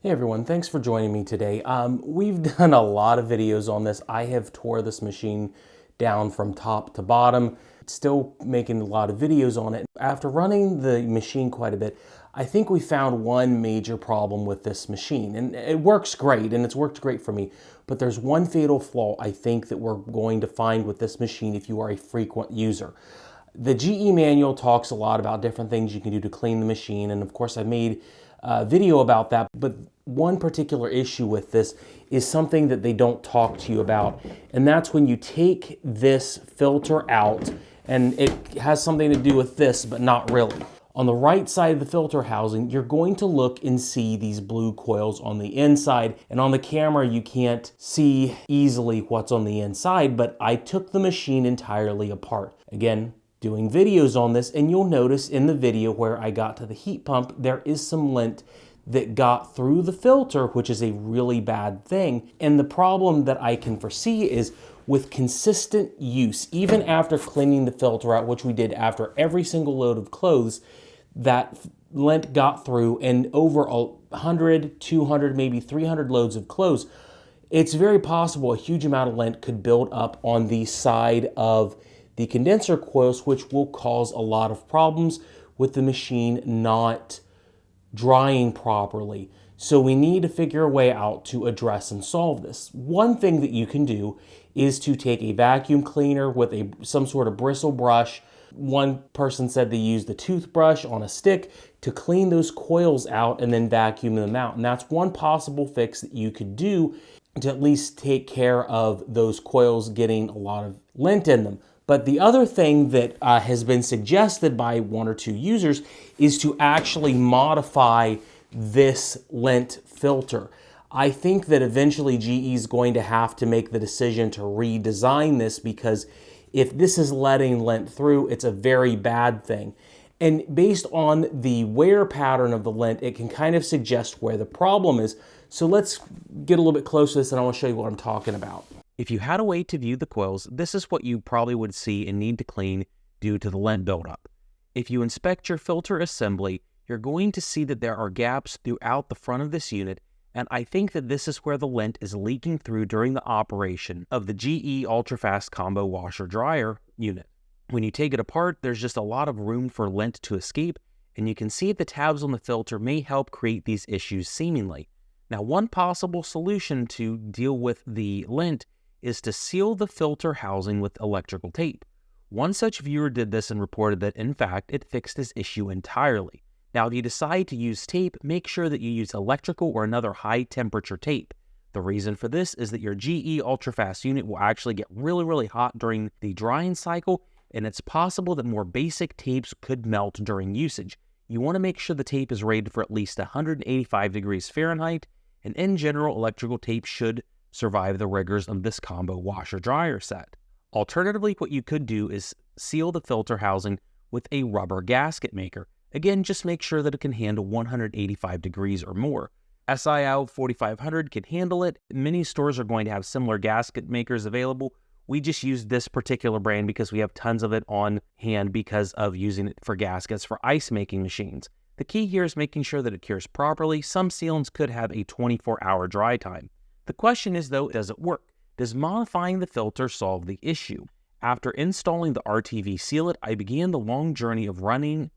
Hey everyone, thanks for joining me today. We've done a lot of videos on this. I have tore this machine down from top to bottom, still making a lot of videos on it. After running the machine quite a bit, I think we found one major problem with this machine, and it works great, and it's worked great for me, but there's one fatal flaw I think that we're going to find with this machine if you are a frequent user. The GE manual talks a lot about different things you can do to clean the machine, and of course I made a video about that, but one particular issue with this is something that they don't talk to you about, and that's when you take this filter out, and it has something to do with this, but not really. On the right side of the filter housing, you're going to look and see these blue coils on the inside, and on the camera you can't see easily what's on the inside, but I took the machine entirely apart. Again, doing videos on this, and you'll notice in the video where I got to the heat pump, there is some lint that got through the filter, which is a really bad thing. And the problem that I can foresee is with consistent use, even after cleaning the filter out, which we did after every single load of clothes, that lint got through, and over 100, 200, maybe 300 loads of clothes, it's very possible a huge amount of lint could build up on the side of the condenser coils, which will cause a lot of problems with the machine not drying properly. So we need to figure a way out to address and solve this. One thing that you can do is to take a vacuum cleaner with some sort of bristle brush. One person said they use the toothbrush on a stick to clean those coils out and then vacuum them out. And that's one possible fix that you could do to at least take care of those coils getting a lot of lint in them. But the other thing that has been suggested by one or two users is to actually modify this lint filter. I think that eventually GE is going to have to make the decision to redesign this, because if this is letting lint through, it's a very bad thing. And based on the wear pattern of the lint, it can kind of suggest where the problem is. So let's get a little bit closer to this, and I want to show you what I'm talking about. If you had a way to view the coils, this is what you probably would see and need to clean due to the lint buildup. If you inspect your filter assembly, you're going to see that there are gaps throughout the front of this unit, and I think that this is where the lint is leaking through during the operation of the GE Ultrafast Combo washer-dryer unit. When you take it apart, there's just a lot of room for lint to escape, and you can see the tabs on the filter may help create these issues seemingly. Now, one possible solution to deal with the lint is to seal the filter housing with electrical tape. One such viewer did this and reported that, in fact, it fixed this issue entirely. Now, if you decide to use tape, make sure that you use electrical or another high-temperature tape. The reason for this is that your GE Ultrafast unit will actually get really, really hot during the drying cycle, and it's possible that more basic tapes could melt during usage. You want to make sure the tape is rated for at least 185 degrees Fahrenheit, and in general, electrical tape should survive the rigors of this combo washer-dryer set. Alternatively, what you could do is seal the filter housing with a rubber gasket maker. Again, just make sure that it can handle 185 degrees or more. SIO 4500 can handle it. Many stores are going to have similar gasket makers available. We just use this particular brand because we have tons of it on hand because of using it for gaskets for ice making machines. The key here is making sure that it cures properly. Some sealants could have a 24-hour dry time. The question is, though, does it work? Does modifying the filter solve the issue? After installing the RTV sealant, I began the long journey of running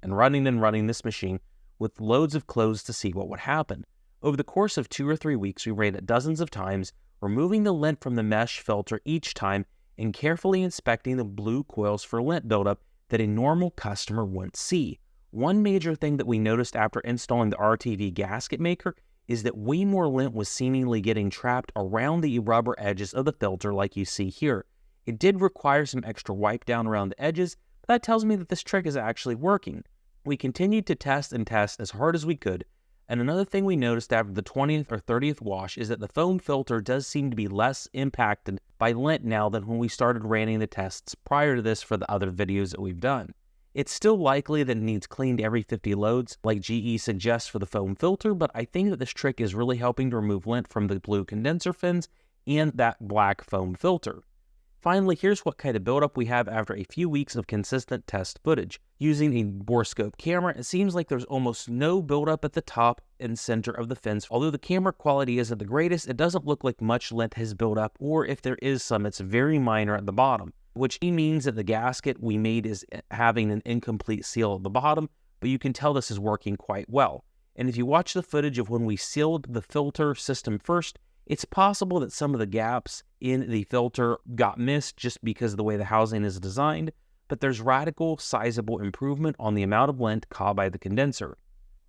this machine with loads of clothes to see what would happen. Over the course of 2 or 3 weeks, we ran it dozens of times, removing the lint from the mesh filter each time and carefully inspecting the blue coils for lint buildup that a normal customer wouldn't see. One major thing that we noticed after installing the RTV gasket maker is that way more lint was seemingly getting trapped around the rubber edges of the filter like you see here. It did require some extra wipe down around the edges, but that tells me that this trick is actually working. We continued to test as hard as we could, and another thing we noticed after the 20th or 30th wash is that the foam filter does seem to be less impacted by lint now than when we started running the tests prior to this for the other videos that we've done. It's still likely that it needs cleaned every 50 loads, like GE suggests for the foam filter, but I think that this trick is really helping to remove lint from the blue condenser fins and that black foam filter. Finally, here's what kind of buildup we have after a few weeks of consistent test footage. Using a borescope camera, it seems like there's almost no buildup at the top and center of the fence. Although the camera quality isn't the greatest, it doesn't look like much lint has built up, or if there is some, it's very minor at the bottom, which means that the gasket we made is having an incomplete seal at the bottom, but you can tell this is working quite well. And if you watch the footage of when we sealed the filter system first, it's possible that some of the gaps in the filter got missed just because of the way the housing is designed, but there's radical, sizable improvement on the amount of lint caught by the condenser.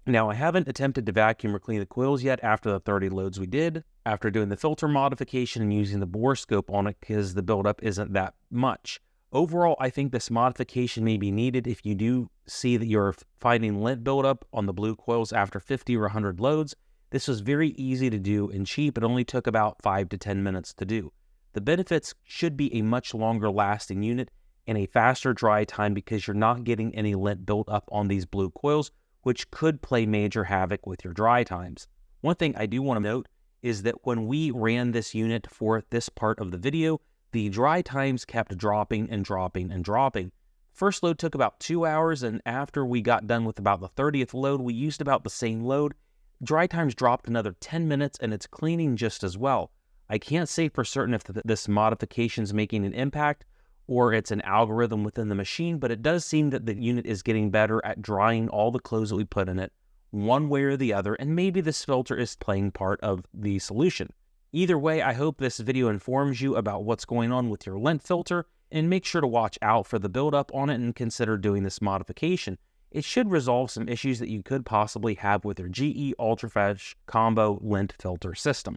Now, I haven't attempted to vacuum or clean the coils yet after the 30 loads we did, after doing the filter modification and using the borescope on it because the buildup isn't that much. Overall, I think this modification may be needed if you do see that you're finding lint buildup on the blue coils after 50 or 100 loads. This was very easy to do and cheap. It only took about 5 to 10 minutes to do. The benefits should be a much longer lasting unit and a faster dry time because you're not getting any lint built up on these blue coils, which could play major havoc with your dry times. One thing I do want to note is that when we ran this unit for this part of the video, the dry times kept dropping and dropping and dropping. First load took about 2 hours, and after we got done with about the 30th load, we used about the same load. Dry times dropped another 10 minutes, and it's cleaning just as well. I can't say for certain if this modification is making an impact or it's an algorithm within the machine, but it does seem that the unit is getting better at drying all the clothes that we put in it one way or the other, and maybe this filter is playing part of the solution. Either way, I hope this video informs you about what's going on with your lint filter, and make sure to watch out for the buildup on it and consider doing this modification. It should resolve some issues that you could possibly have with your GE Ultrafast Combo lint filter system.